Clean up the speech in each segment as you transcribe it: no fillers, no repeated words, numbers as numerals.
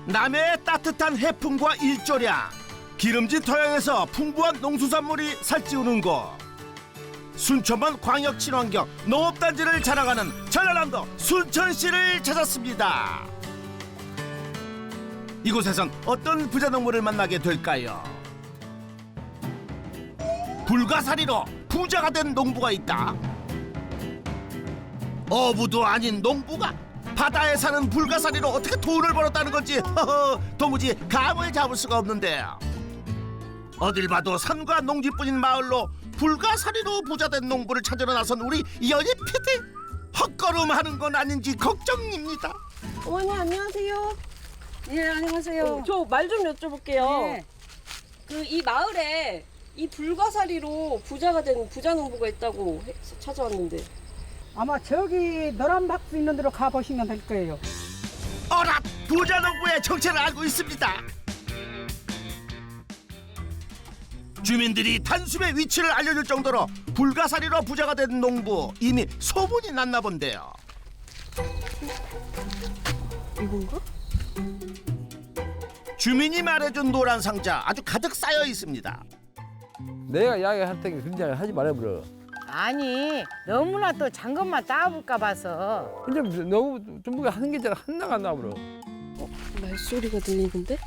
남해의 따뜻한 해풍과 일조량, 기름진 토양에서 풍부한 농수산물이 살찌우는 곳. 순천만 광역 친환경 농업단지를 자랑하는 전라남도 순천시를 찾았습니다. 이곳에선 어떤 부자농부를 만나게 될까요? 불가사리로 부자가 된 농부가 있다. 어부도 아닌 농부가 바다에 사는 불가사리로 어떻게 돈을 벌었다는 건지 도무지 감을 잡을 수가 없는데요. 어딜 봐도 산과 농지뿐인 마을로 불가사리로 부자된 농부를 찾으러 나선 우리 연희 PD. 헛걸음하는 건 아닌지 걱정입니다. 어머니 안녕하세요. 예, 안녕하세요. 저 말 좀 여쭤볼게요. 네. 이 마을에 이 불가사리로 부자가 된 부자 농부가 있다고 해서 찾아왔는데. 아마 저기 노란 박스 있는 데로 가보시면 될 거예요. 어라, 부자 농부의 정체를 알고 있습니다. 주민들이 단숨에 위치를 알려줄 정도로 불가사리로 부자가 된 농부, 이미 소문이 났나 본데요. 이건가? 주민이 말해준 노란 상자 아주 가득 쌓여 있습니다. 내가 이야기할 테니까 그런 이야기 하지 말아버려. 아니 너무나 또 잔것만 따볼까 봐서. 근데 너무 전부가 하는 게 잘 한나가 나버려. 말소리가 들리는데?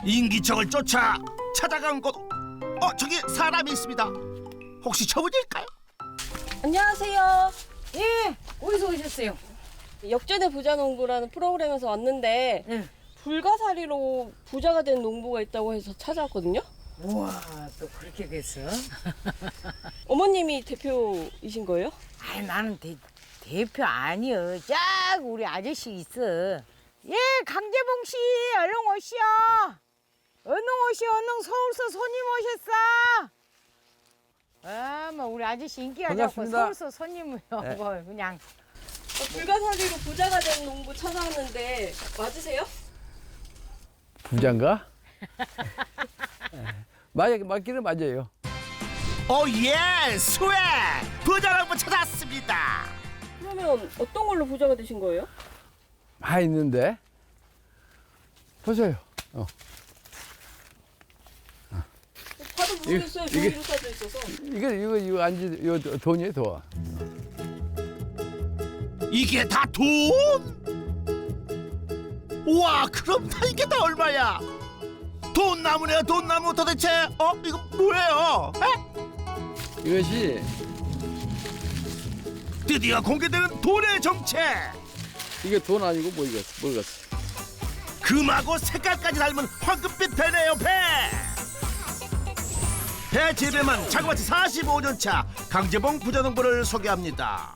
인기척을 쫓아 찾아간 곳, 저기 사람이 있습니다. 혹시 저분일까요? 안녕하세요. 예, 어디서 오셨어요? 역전의 부자 농부라는 프로그램에서 왔는데 응. 불가사리로 부자가 된 농부가 있다고 해서 찾아왔거든요. 우와, 또 그렇게 됐어? 어머님이 대표이신 거예요? 아이 나는 대표 아니여. 쫙 우리 아저씨 있어. 예, 강재봉 씨, 얼른 오시오. 얼른 오시오, 얼른 서울서 손님 오셨어. 뭐 우리 아저씨 인기가 좋고 반갑습니다. 서울서 손님을 네. 뭐 그냥. 불가사리로 부자가 된 농부 찾아왔는데 맞으세요? 부자인가? 맞기는 맞아요. 오예, 스웩! 부자 농부 찾았습니다. 그러면 어떤 걸로 부자가 되신 거예요? 많이 있는데. 보세요. 봐도 모르겠어요. 이게- 종이로 써져 있어서. 이거 안지 이거 돈이에요, 돈. 이게 다 돈? 우와, 그럼 다 이게 다 얼마야? 돈나무네요, 돈나무. 도대체 이거 뭐예요? 에? 이것이 드디어 공개되는 돈의 정체. 이게 돈 아니고 뭐겠어? 금하고 색깔까지 닮은 황금빛 배네요, 배. 배 재배만 자그마치 45년 차 강재봉 부자농부를 소개합니다.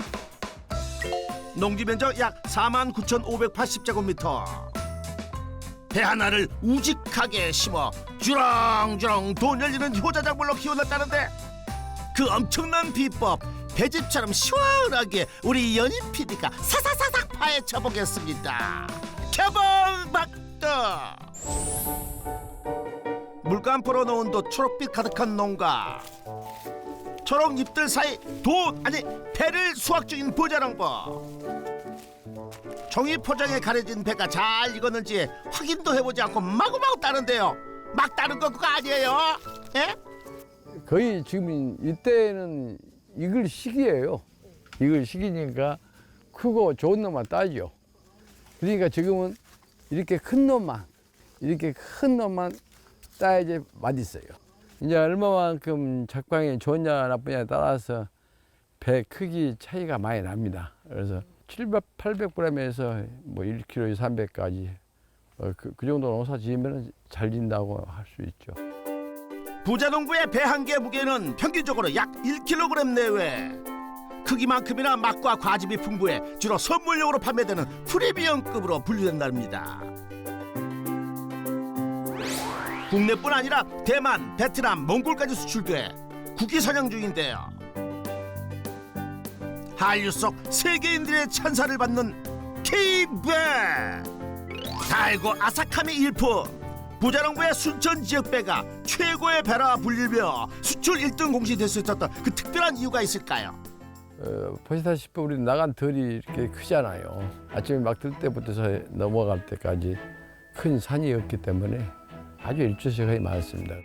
농지 면적 약 49,580제곱미터. 배 하나를 우직하게 심어 주렁주렁 돈 열리는 효자작물로 키워놨다는데, 그 엄청난 비법 배즙처럼 시원하게 우리 연희 PD가 사사사삭 파헤쳐 보겠습니다. 개봉박두. 물감포로 놓은 듯 초록빛 가득한 농가. 초록 잎들 사이 배를 수확 중인 부자농부. 종이 포장에 가려진 배가 잘 익었는지 확인도 해보지 않고 마구마구 따는데요. 막 따는 거 그거 아니에요? 예? 거의 지금 이때는 익을 시기예요. 익을 시기니까 크고 좋은 놈만 따죠. 그러니까 지금은 이렇게 큰 놈만 따야지 맛있어요. 이제 얼마만큼 작황이 좋냐 나쁘냐에 따라서 배 크기 차이가 많이 납니다. 그래서 700, 800g에서 뭐 1kg, 300까지 그 정도 농사 지으면 잘 진다고 할 수 있죠. 부자농부의 배 한 개 무게는 평균적으로 약 1kg 내외. 크기만큼이나 맛과 과즙이 풍부해 주로 선물용으로 판매되는 프리미엄급으로 분류된답니다. 국내뿐 아니라 대만, 베트남, 몽골까지 수출돼 국기 선양 중인데요. 한류 속 세계인들의 찬사를 받는 K배. 달고 아삭함이 일품. 부자농부의 순천 지역배가 최고의 배라 불리며 수출 1등 공신될 수 있었던 그 특별한 이유가 있을까요? 보시다시피 우리 나간 덜이 이렇게 크잖아요. 아침에 막 들 때부터 넘어갈 때까지 큰 산이 없기 때문에 아주 일조량이 많습니다.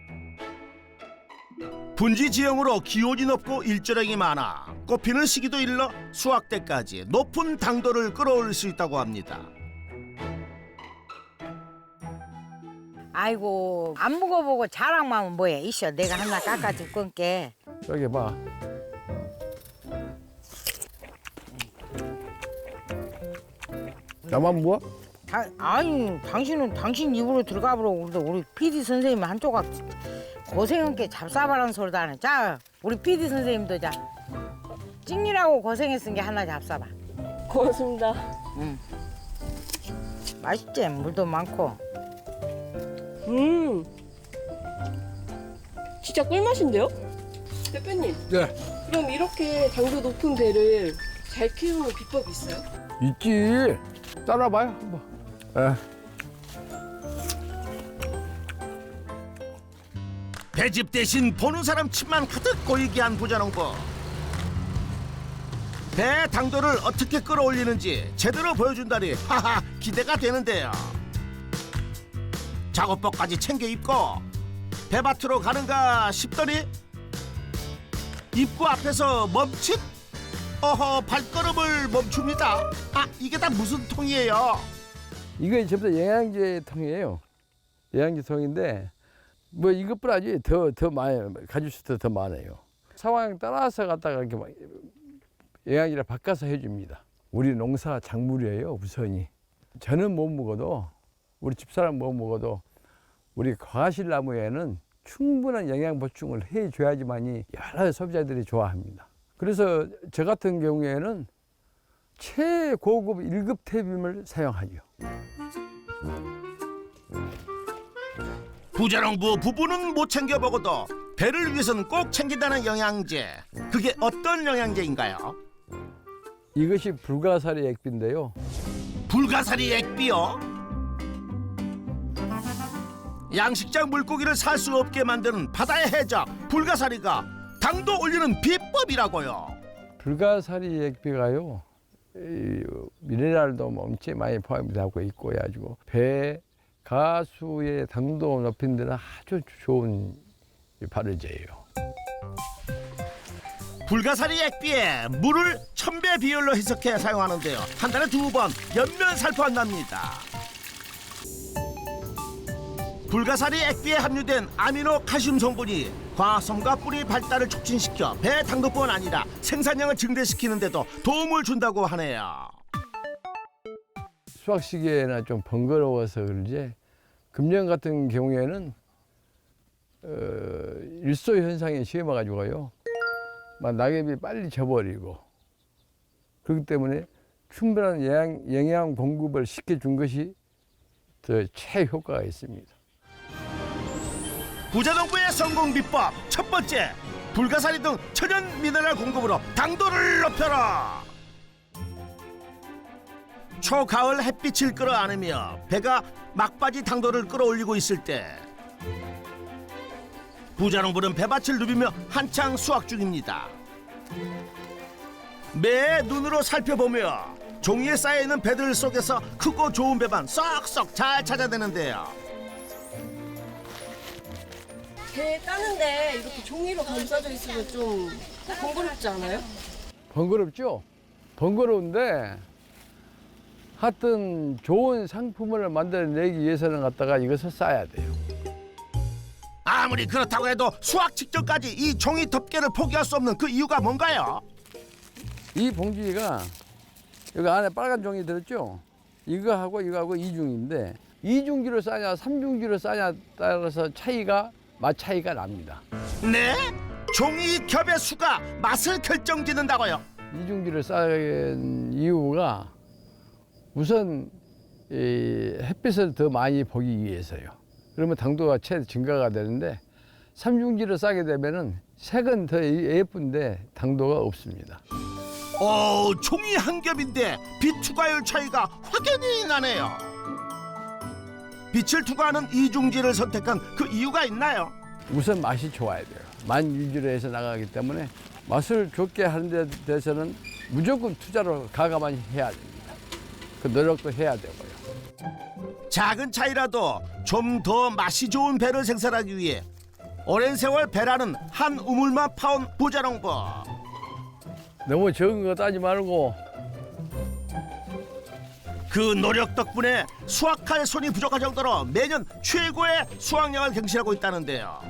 분지 지형으로 기온이 높고 일조량이 많아 꽃피는 시기도 일러 수확 때까지 높은 당도를 끌어올릴 수 있다고 합니다. 아이고 안 먹어보고 자랑만 뭐야 이쇼 내가 하나 깎아줄 건게. 여기 봐. 나만 먹어? 아니 당신은 당신 입으로 들어가 보라고. 우리 PD 선생님 한쪽 앞 고생한 게 잡사바라는 소리도 안 해. 자 우리 PD 선생님도 자 찍느라고 고생했은 게 하나 잡사봐. 고맙습니다. 맛있지? 물도 많고. 진짜 꿀맛인데요? 대표님, 네. 그럼 이렇게 당도 높은 배를 잘 키우는 비법이 있어요? 있지. 따라봐요 한번. 예. 배즙 대신 보는 사람 침만 가득 고이게 한 부자농부. 배 당도를 어떻게 끌어올리는지 제대로 보여준다니 하하 기대가 되는데요. 작업복까지 챙겨 입고 배밭으로 가는가 싶더니 입구 앞에서 멈칫. 어허 발걸음을 멈춥니다. 아 이게 다 무슨 통이에요? 이거 전부 다 영양제 통이에요. 영양제 통인데 뭐 이것보다 더 많이 가질 수도 더 많아요. 상황 따라서 갖다가 이렇게 막 영양제를 바꿔서 해줍니다. 우리 농사 작물이에요 우선이. 저는 못 먹어도 우리 집사람 못 먹어도 우리 과실나무에는 충분한 영양 보충을 해줘야지만이 여러 소비자들이 좋아합니다. 그래서 저 같은 경우에는 최고급 1급 태빔을 사용하죠. 부자농부 부부는 못 챙겨 먹어도 배를 위해서는 꼭 챙긴다는 영양제. 그게 어떤 영양제인가요? 이것이 불가사리 액비인데요. 불가사리 액비요? 양식장 물고기를 살 수 없게 만드는 바다의 해적 불가사리가 당도 올리는 비법이라고요. 불가사리 액비가요. 이 미네랄도 엄청 많이 포함되고 있고 해가지고 배 가수의 당도 높이는 데는 아주 좋은 발효제예요. 불가사리 액비에 물을 1000배 비율로 희석해 사용하는데요. 한 달에 2번 연면 살포한답니다. 불가사리 액비에 함유된 아미노 칼슘 성분이 과솜과 뿌리 발달을 촉진시켜 배 당도뿐 아니라 생산량을 증대시키는 데도 도움을 준다고 하네요. 수확 시기에는 좀 번거로워서 그런지 금년 같은 경우에는 일소 현상이 심해가지고요. 막 낙엽이 빨리 져버리고 그렇기 때문에 충분한 영양 공급을 시켜준 것이 더 최효과가 있습니다. 부자농부의 성공 비법 첫 번째, 불가사리 등 천연 미네랄 공급으로 당도를 높여라. 초가을 햇빛을 끌어안으며 배가 막바지 당도를 끌어올리고 있을 때 부자농부는 배밭을 누비며 한창 수확 중입니다. 매 눈으로 살펴보며 종이에 쌓여있는 배들 속에서 크고 좋은 배만 쏙쏙 잘 찾아내는데요. 배 따는데 이렇게 종이로 감싸져 있으면 좀 번거롭지 않아요? 번거롭죠? 번거로운데 하여튼 좋은 상품을 만들어내기 위해서는 갖다가 이것을 싸야 돼요. 아무리 그렇다고 해도 수확 직전까지 이 종이 덮개를 포기할 수 없는 그 이유가 뭔가요? 이 봉지가 여기 안에 빨간 종이 들었죠? 이거하고 이중인데 이중지로 싸냐 삼중지로 싸냐 따라서 맛 차이가 납니다. 네? 종이 겹의 수가 맛을 결정짓는다고요? 이중지를 쌓은 이유가 우선 이 햇빛을 더 많이 보기 위해서요. 그러면 당도가 증가가 되는데 삼중지를 싸게 되면은 색은 더 예쁜데 당도가 없습니다. 오, 종이 한 겹인데 빛 투과율 차이가 확연히 나네요. 빛을 투과하는 이중지를 선택한 그 이유가 있나요? 우선 맛이 좋아야 돼요. 만 유지로 해서 나가기 때문에 맛을 좋게 하는 데 대해서는 무조건 투자로 가감한 해야 됩니다. 그 노력도 해야 되고요. 작은 차이라도 좀 더 맛이 좋은 배를 생산하기 위해 오랜 세월 배라는 한 우물만 파온 부자농부. 너무 적은 거 따지 말고 그 노력 덕분에 수확할 손이 부족할 정도로 매년 최고의 수확량을 경신하고 있다는데요.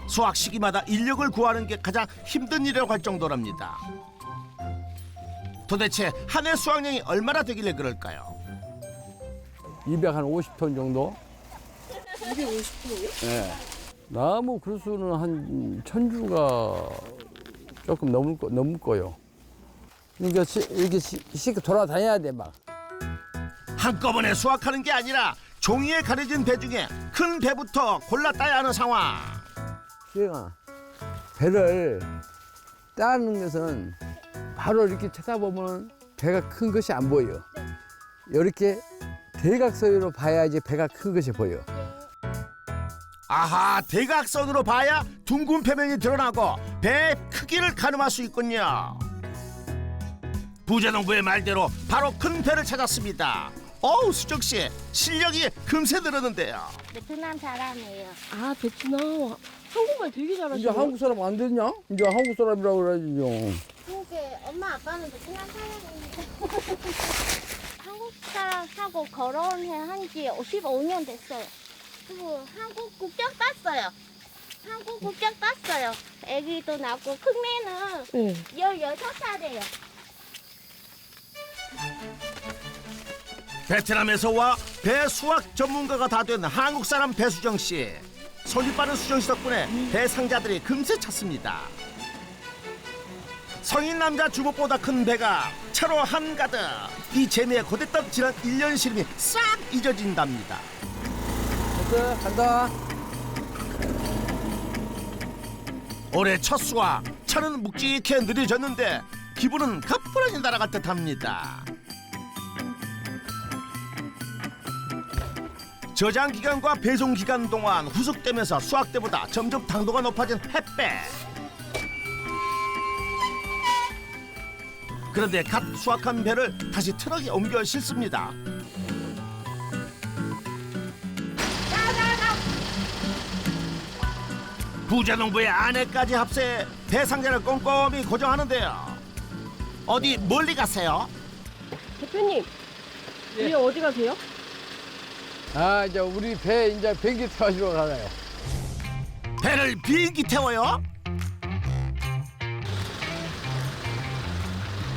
수확 시기마다 인력을 구하는 게 가장 힘든 일이라고 할 정도랍니다. 도대체 한 해 수확량이 얼마나 되길래 그럴까요? 250톤 정도? 250kg요? 네. 나무 그루스는 한 1000주가 조금 넘을 거요. 그러니까 이렇게 씩 돌아다녀야 돼 막. 한꺼번에 수확하는 게 아니라 종이에 가려진 배 중에 큰 배부터 골라 따야 하는 상황. 수영아, 배를 따는 것은 바로 이렇게 쳐다보면 배가 큰 것이 안 보여. 이렇게 대각선으로 봐야지 배가 큰 것이 보여. 아하, 대각선으로 봐야 둥근 표면이 드러나고 배의 크기를 가늠할 수 있군요. 부자농부의 말대로 바로 큰 배를 찾았습니다. 어우, 수정씨 실력이 금세 늘었는데요. 베트남 사람이에요. 아, 베트남. 한국말 되게 이제 잘하시네요. 한국 사람 안 됐냐? 이제 한국 사람이라고 그래야지. 한국에 엄마 아빠는 베트남 사람인데 한국 사람하고 결혼한 지 15년 됐어요. 그리고 한국 국적 땄어요. 한국 국적 땄어요. 아기도 낳고 큰애는 네. 16살이에요. 베트남에서 와 배 수확 전문가가 다 된 한국 사람 배수정 씨. 손이 빠른 수정 씨 덕분에 배 상자들이 금세 찼습니다. 성인 남자 주먹보다 큰 배가 차로 한가득. 이 재미에 고됐던 지난 1년 시름이 싹 잊어진답니다. 됐어, 간다. 올해 첫 수확, 차는 묵직해 느려졌는데 기분은 가뿐하게 날아갈 듯합니다. 저장 기간과 배송 기간 동안 후숙되면서 수확 때보다 점점 당도가 높아진 햇배. 그런데 갓 수확한 배를 다시 트럭에 옮겨 싣습니다. 부자농부의 아내까지 합세해 배 상자를 꼼꼼히 고정하는데요. 어디 멀리 가세요? 대표님, 우리 어디 가세요? 아, 이제 우리 배 이제 비행기 타시러 가나요? 배를 비행기 태워요?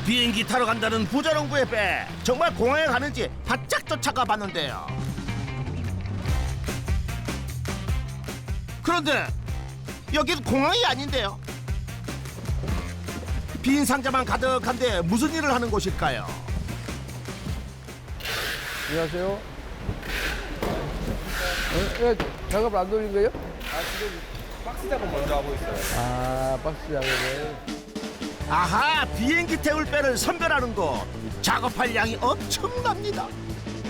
비행기 타러 간다는 부자농부의 배, 정말 공항에 가는지 바짝 쫓아가 봤는데요. 그런데 여긴 공항이 아닌데요. 빈 상자만 가득한데 무슨 일을 하는 곳일까요? 안녕하세요. 왜 작업을 안 돌린 거예요? 박스 작업 먼저 하고 있어요. 아, 박스 작업을. 아하, 비행기 태울 배를 선별하는 곳. 작업할 양이 엄청납니다.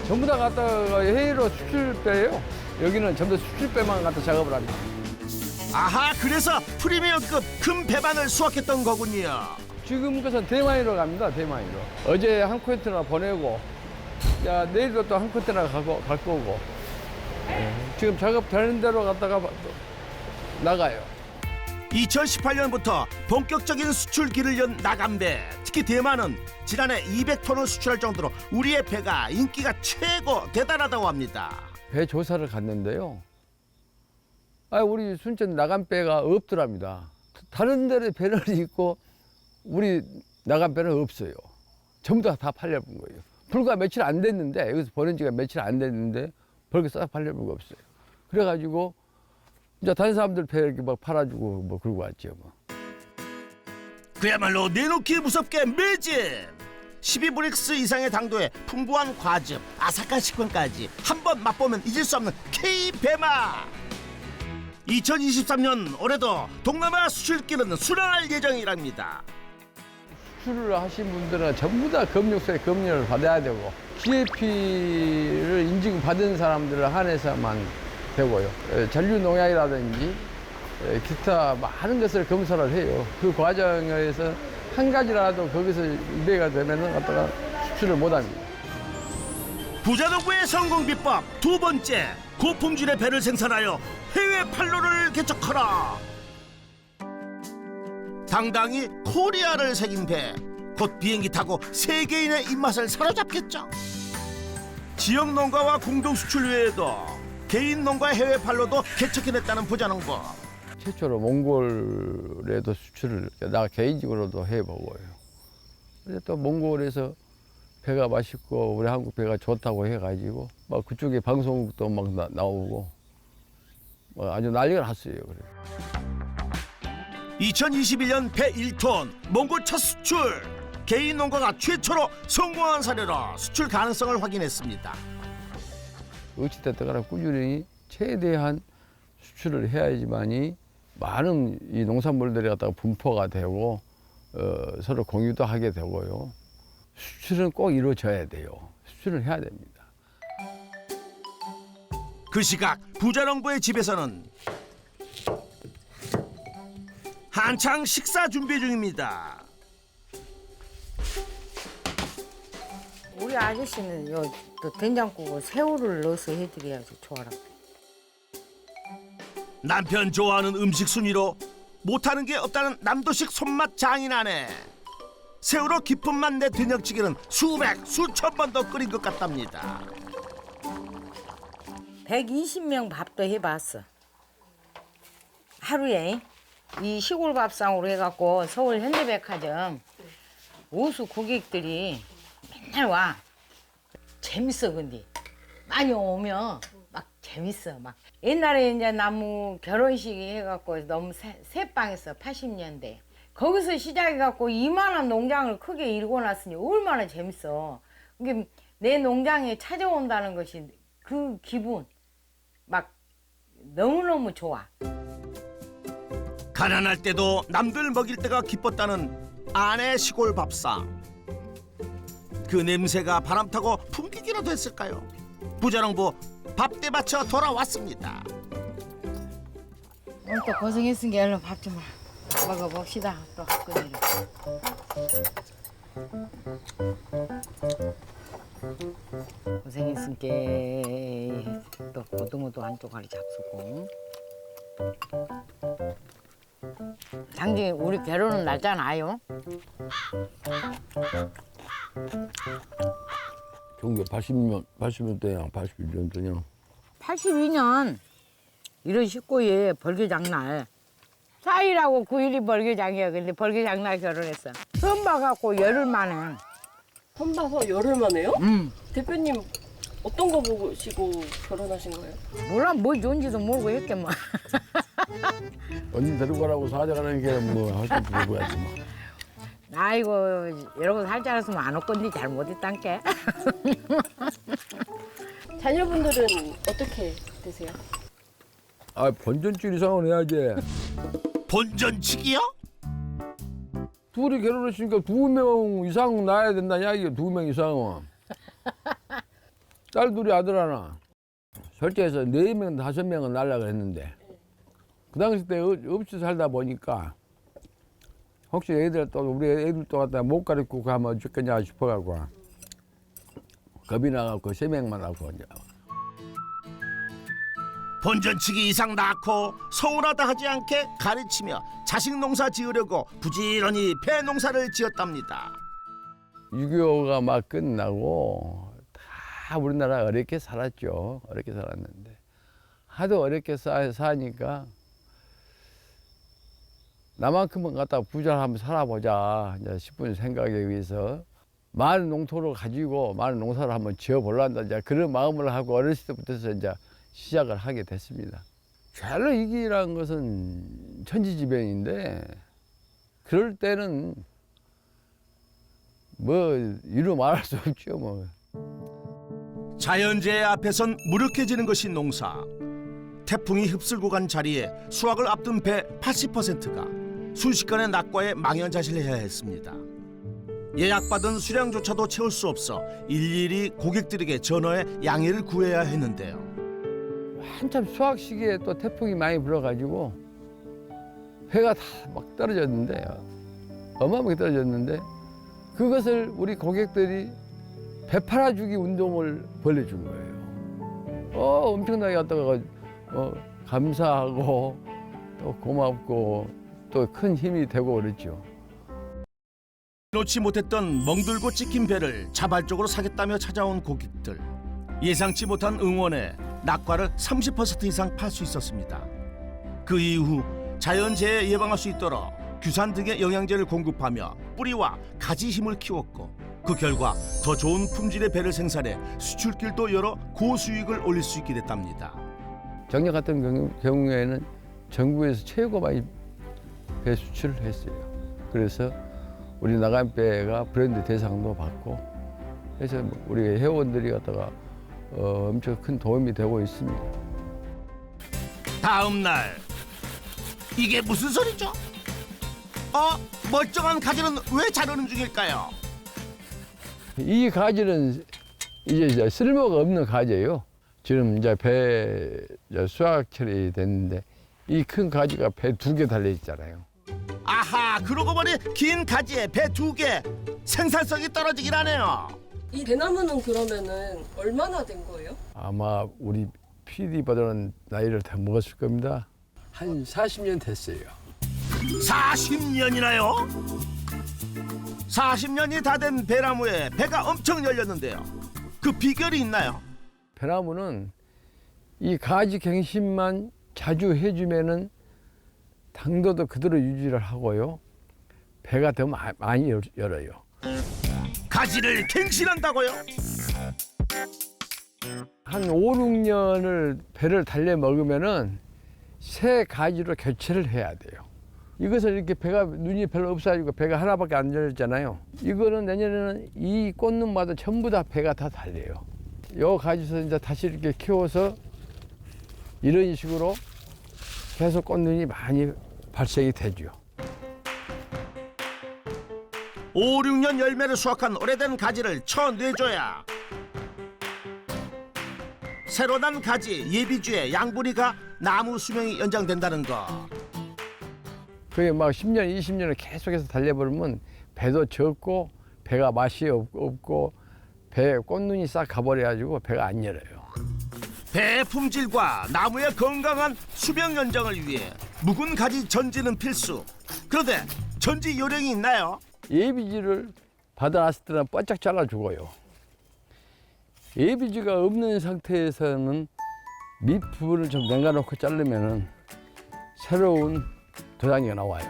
전부 다 갖다가 해외로 수출배예요. 여기는 전부 다 수출배만 갖다 작업을 합니다. 아하, 그래서 프리미엄급 큰 배만을 수확했던 거군요. 지금 것은 대만으로 갑니다. 대만으로. 어제 한 컨테이너 보내고, 야 내일도 또 한 컨테이너 갈 거고. 지금 작업되는 대로 갔다가 나가요. 2018년부터 본격적인 수출길을 연 나간배. 특히 대만은 지난해 200톤을 수출할 정도로 우리의 배가 인기가 최고 대단하다고 합니다. 배 조사를 갔는데요. 아, 우리 순천 나간 배가 없더랍니다. 다른 데는 배는 있고 우리 나간 배는 없어요. 전부 다 팔려본 거예요. 불과 며칠 안 됐는데, 여기서 보낸 지가 며칠 안 됐는데 벌써 싹 팔려본 거 없어요. 그래가지고 이제 다른 사람들 배 이렇게 막 팔아주고 뭐 그러고 왔죠. 뭐. 그야말로 내놓기 무섭게 매진. 12브릭스 이상의 당도에 풍부한 과즙, 아삭한 식감까지 한번 맛보면 잊을 수 없는 K배맛. 2023년 올해도 동남아 수출길은 순항할 예정이랍니다. 수출을 하신 분들은 전부 다 검역소에 검열을 받아야 되고 GAP를 인증받은 사람들을 한해서만 되고요. 잔류농약이라든지 기타 많은 것을 검사를 해요. 그 과정에서 한 가지라도 거기서 위배가 되면 갖다가 수출을 못합니다. 부자농부의 성공 비법 두 번째, 고품질의 배를 생산하여 해외 판로를 개척하라. 당당히 코리아를 새긴 배, 곧 비행기 타고 세계인의 입맛을 사로잡겠죠. 지역 농가와 공동 수출 외에도 개인 농가 해외 판로도 개척해냈다는 부자농부. 최초로 몽골에도 수출을 나 개인적으로도 해보고요. 근데 또 몽골에서 배가 맛있고 우리 한국 배가 좋다고 해가지고 막 그쪽에 방송국도 막 나오고 막 아주 난리가 났어요. 그래. 2021년 배 1톤 몽골 첫 수출. 개인 농가가 최초로 성공한 사례로 수출 가능성을 확인했습니다. 어찌됐든 간에 꾸준히 최대한 수출을 해야지만이 많은 이 농산물들이 갖다가 분포가 되고 서로 공유도 하게 되고요. 수출은 꼭 이루어져야 돼요. 수출을 해야 됩니다. 그 시각 부자농부의 집에서는 한창 식사 준비 중입니다. 우리 아저씨는 또 된장국을 새우를 넣어서 해드려야지 좋아라. 남편 좋아하는 음식 순위로 못하는 게 없다는 남도식 손맛 장인 아내. 새우로 깊은 맛 내 된장찌개는 수천 번 더 끓인 것 같답니다. 120명 밥도 해봤어. 하루에 이 시골 밥상으로 해갖고 서울 현대백화점 우수 고객들이 맨날 와. 재밌어. 근데 많이 오면 막 재밌어. 막 옛날에 이제 나무 결혼식 해갖고 너무 새빵했어. 80년대 거기서 시작해갖고 이만한 농장을 크게 일궈 놨으니 얼마나 재밌어. 이게 내 농장에 찾아온다는 것이 그 기분 막 너무너무 좋아. 가난할 때도 남들 먹일 때가 기뻤다는 아내 시골 밥상. 그 냄새가 바람 타고 풍기기라도 했을까요? 부자농부 밥대 맞춰 돌아왔습니다. 오늘 또 고생했으니까 얼른 밥 좀 먹어봅시다. 또 학교를. 고생했으니까 또 고등어도 한 쪼가리 잡수고. 당신 우리 결혼은 날짜나요? 종교 80년대야, 81년대냐. 82년 1월 19일 벌교장날. 4일하고 9일이 벌교장이야. 근데 벌교장날 결혼했어. 처음 봐갖고 열흘 만에. 처음 봐서 열흘 만에요? 대표님 어떤 거 보시고 결혼하신 거예요? 몰라 뭐 좋은지도 모르고 했겠뭐. 언니 데리고 가라고 사자가는 게 뭐 할 수도 없고 하지 뭐. 아이고 여러분 살 줄 알았으면 안 올 건데 잘못했단께. 자녀분들은 어떻게 되세요? 아 본전줄 이상은 해야지. 본전치기요? 둘이 결혼했으니까 2명 이상 낳아야 된다냐 이게 2명 이상은. 딸 둘이 아들 하나. 설계해서 4명 5명은 낳으려고 했는데 그 당시 때 없이 살다 보니까 혹시 애들 또 우리 애들 또 갖다 못 가르치고 가면 어쩌겠냐 싶어갖고 겁이 나갖고 3명만 낳고 이제. 본전치기 이상 낳고 서운하다 하지 않게 가르치며 자식 농사 지으려고 부지런히 배 농사를 지었답니다. 6.25가 막 끝나고 다 우리나라 어렵게 살았죠. 어렵게 살았는데 하도 어렵게 사니까 나만큼은 갖다 부자를 한번 살아보자 이제 싶은 생각에 의해서 많은 농토를 가지고 많은 농사를 한번 지어보려다 이제 그런 마음을 하고 어렸을 때부터 이제 시작을 하게 됐습니다. 별로 이기라는 것은 천지지변인데 그럴 때는 뭐 이루 말할 수 없죠 뭐. 자연재해 앞에선 무력해지는 것이 농사. 태풍이 휩쓸고 간 자리에 수확을 앞둔 배 80%가 순식간에 낙과에 망연자실해야 했습니다. 예약받은 수량조차도 채울 수 없어 일일이 고객들에게 전화해 양해를 구해야 했는데요. 한참 수확 시기에 또 태풍이 많이 불어가지고 회가 다 막 떨어졌는데요. 어마어마하게 떨어졌는데 그것을 우리 고객들이 배 팔아주기 운동을 벌여준 거예요. 엄청나게 갖다가 감사하고 또 고맙고 또 큰 힘이 되고 그랬죠. 놓지 못했던 멍들고 찍힌 배를 자발적으로 사겠다며 찾아온 고객들. 예상치 못한 응원에 낙과를 30% 이상 팔 수 있었습니다. 그 이후 자연재해 예방할 수 있도록 규산 등의 영양제를 공급하며 뿌리와 가지 힘을 키웠고, 그 결과 더 좋은 품질의 배를 생산해 수출길도 열어 고수익을 올릴 수 있게 됐답니다. 작년 같은 경우에는 전국에서 최고 많이 배 수출을 했어요. 그래서 우리 나간 배가 브랜드 대상도 받고 해서 우리 회원들이 갖다가 엄청 큰 도움이 되고 있습니다. 다음 날, 이게 무슨 소리죠? 멀쩡한 가지는 왜 자르는 중일까요? 이 가지는 이제 쓸모가 없는 가지예요. 지금 이제 배 수확철이 됐는데 이 큰 가지가 배 2개 달려 있잖아요. 아하, 그러고 보니 긴 가지에 배 2개, 생산성이 떨어지긴 하네요. 이 대나무는 그러면은 얼마나 된 거예요? 아마 우리 PD보다는 나이를 더 먹었을 겁니다. 한 40년 됐어요. 40년이나요? 40년이 다 된 배나무에 배가 엄청 열렸는데요. 그 비결이 있나요? 배나무는 이 가지 갱신만 자주 해주면은 당도도 그대로 유지를 하고요. 배가 더 많이 열어요. 가지를 갱신한다고요? 한 5, 6년을 배를 달려 먹으면은 새 가지로 교체를 해야 돼요. 이것을 이렇게 배가 눈이 별로 없어가지고 배가 하나밖에 안 열렸잖아요. 이거는 내년에는 이 꽃눈마다 전부 다 배가 다 달려요. 요 가지에서 이제 다시 이렇게 키워서 이런 식으로 계속 꽃눈이 많이 발생이 되죠. 5, 6년 열매를 수확한 오래된 가지를 쳐내줘야 새로 난 가지 예비주에 양분이가 나무 수명이 연장된다는 거. 그게 막 10년, 20년을 계속해서 달려버리면 배도 적고 배가 맛이 없고 배 꽃눈이 싹 가버려가지고 배가 안 열어요. 배 품질과 나무의 건강한 수명 연장을 위해 묵은 가지 전지는 필수. 그런데 전지 요령이 있나요? 예비지를 받아놨을 때는 바짝 잘라주고요. 예비지가 없는 상태에서는 밑부분을 좀 냉가놓고 자르면은 새로운 도장이 나와요.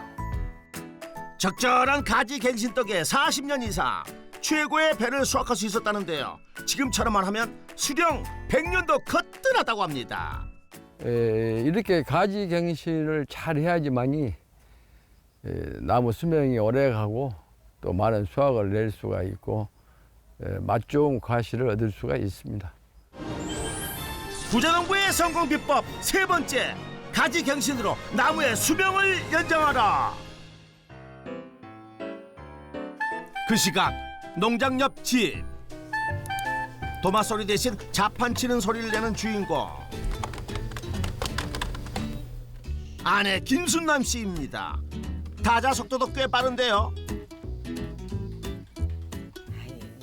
적절한 가지 갱신 덕에 40년 이상 최고의 배를 수확할 수 있었다는데요. 지금처럼만 하면 수령 100년도 거뜬하다고 합니다. 이렇게 가지 갱신을 잘 해야지만이 나무 수명이 오래 가고 또 많은 수확을 낼 수가 있고 맛 좋은 과실을 얻을 수가 있습니다. 부자농부의 성공 비법 세 번째, 가지 갱신으로 나무의 수명을 연장하라. 그 시각 농장 옆 집. 도마 소리 대신 자판 치는 소리를 내는 주인공. 아내 김순남 씨입니다. 타자 속도도 꽤 빠른데요.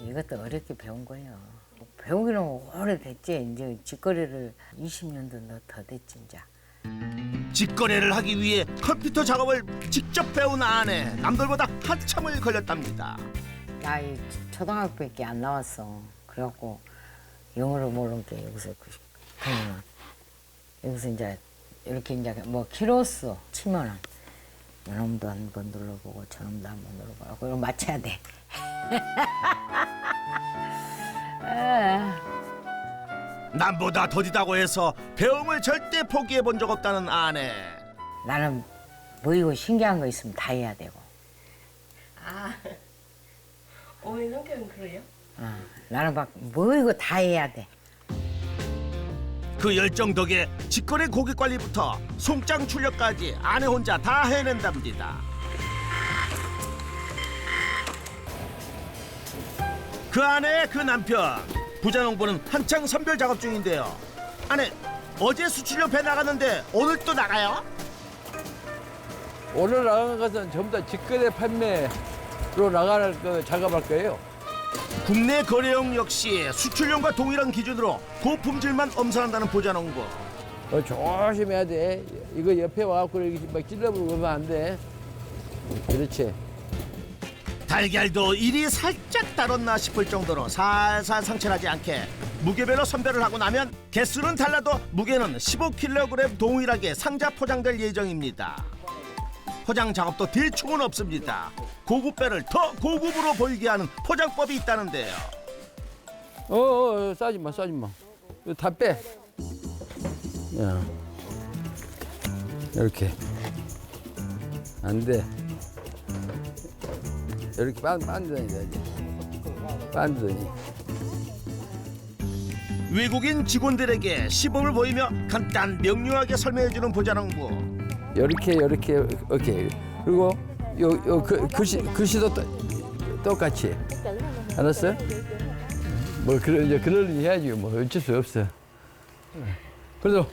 이것도 어렵게 배운 거예요. 배우기는 오래됐지. 이제 직거래를 20년도 더 됐지 이제. 직거래를 하기 위해 컴퓨터 작업을 직접 배운 아내. 남들보다 한참을 걸렸답니다. 나이 초등학교밖에 안 나왔어. 그래갖고 영어를 모르는 게 여기서 그러면 여기서 이제 이렇게 이제 뭐 키로수 치면은 이놈도 한번 눌러보고 저놈도 한번 눌러보고 그걸 맞춰야 돼. 남보다 더디다고 해서 배움을 절대 포기해 본 적 없다는 아내. 나는 뭐 이거 신기한 거 있으면 다 해야 되고. 어머니 성격은 그래요? 나는 막 뭐 이거 다 해야 돼. 그 열정 덕에 직거래 고객 관리부터 송장 출력까지 아내 혼자 다 해낸답니다. 그 아내의 그 남편, 부자농부는 한창 선별 작업 중인데요. 아내, 어제 수출료 배 나갔는데 오늘 또 나가요? 오늘 나간 것은 전부 다 직거래 판매로 나갈 거 작업할 거예요. 국내 거래용 역시 수출용과 동일한 기준으로 고품질만 엄선한다는 부자농부. 조심해야 돼. 이거 옆에 와갖고 이렇게 막 찔러보고 그러면 안 돼. 그렇지. 달걀도 일이 살짝 다뤘나 싶을 정도로 살살 상처나지 않게 무게별로 선별을 하고 나면 개수는 달라도 무게는 15kg 동일하게 상자 포장될 예정입니다. 포장 작업도 대충은 없습니다. 고급배를 더 고급으로 보이게 하는 포장법이 있다는데요. 싸지 마. 이거 다 빼. 야. 이렇게. 안 돼. 이렇게 빤다니지. 빤다니. 외국인 직원들에게 시범을 보이며 간단 명료하게 설명해주는 부자농부. 이렇게. 그리고 글씨도 똑같이. 알았어? 뭐 그러려니 해야지. 뭐 어쩔 수 없어. 그래도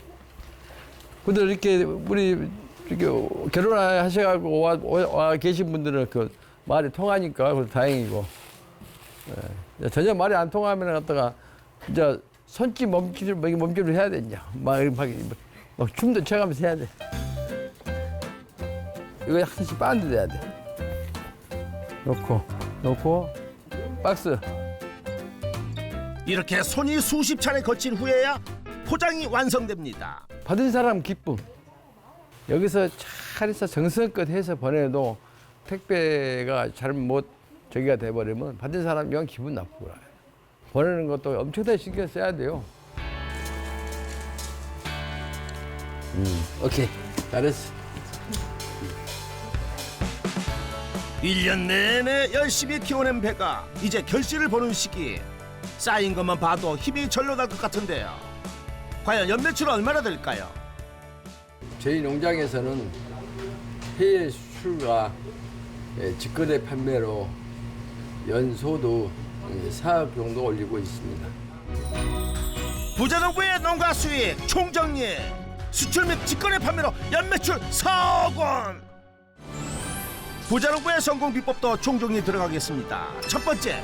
근데 이렇게 우리 이렇게 결혼하셔가지고 와 계신 분들은 그 말이 통하니까 그래서 다행이고. 전혀 말이 안 통하면 갖다가 이제 손짓 몸짓을 해야 되냐. 막 춤도 춰가면서 해야 돼. 이거 약간씩 반듯해야 돼. 놓고 박스. 이렇게 손이 수십 차례 거친 후에야 포장이 완성됩니다. 받은 사람 기쁨. 여기서 잘해서 정성껏 해서 보내도 택배가 잘못 저기가 돼버리면 받은 사람 영 기분 나쁘고 보내는 것도 엄청나게 신경 써야 돼요. 오케이. 잘했어. 1년 내내 열심히 키워낸 배가 이제 결실을 보는 시기. 쌓인 것만 봐도 힘이 절로 날 것 같은데요. 과연 연매출은 얼마나 될까요? 저희 농장에서는 해외 수출과 직거래 판매로 연소득 4억 정도 올리고 있습니다. 부자농부의 농가 수익 총정리. 수출 및 직거래 판매로 연매출 4억 원. 부자농부의 성공 비법도 총정리 들어가겠습니다. 첫 번째,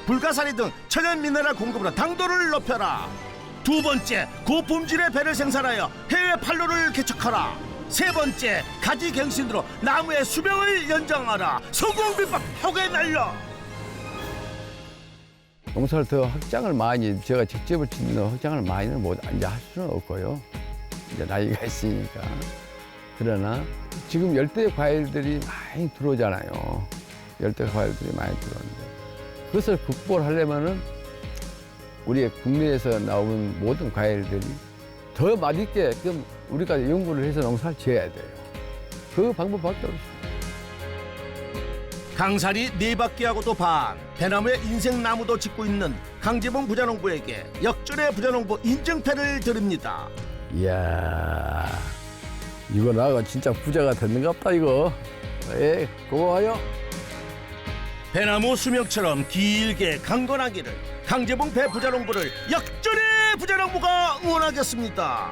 불가사리 등 천연 미네랄 공급으로 당도를 높여라. 두 번째, 고품질의 배를 생산하여 해외 판로를 개척하라. 세 번째, 가지 갱신으로 나무의 수명을 연장하라. 성공 비법 혁에 날려. 농사를 더 확장을 많이 제가 직접을 짓는 확장을 많이는 못 이제 할 수는 없고요. 이제 나이가 있으니까. 그러나 지금 열대 과일들이 많이 들어오잖아요. 열대 과일들이 많이 들어오는데 그것을 극복하려면은 우리 국내에서 나오는 모든 과일들이 더 맛있게끔 우리가 연구를 해서 농사를 지어야 돼요. 그 방법밖에 없어요. 강살이 4바퀴하고도 반, 배나무의 인생나무도 짓고 있는 강재봉 부자농부에게 역전의 부자농부 인증패를 드립니다. 이야, 이거 나가 진짜 부자가 됐는가 보다 이거. 고마워요. 배나무 수명처럼 길게 강건하기를 강재봉 배 부자농부를 역전의 부자농부가 응원하겠습니다.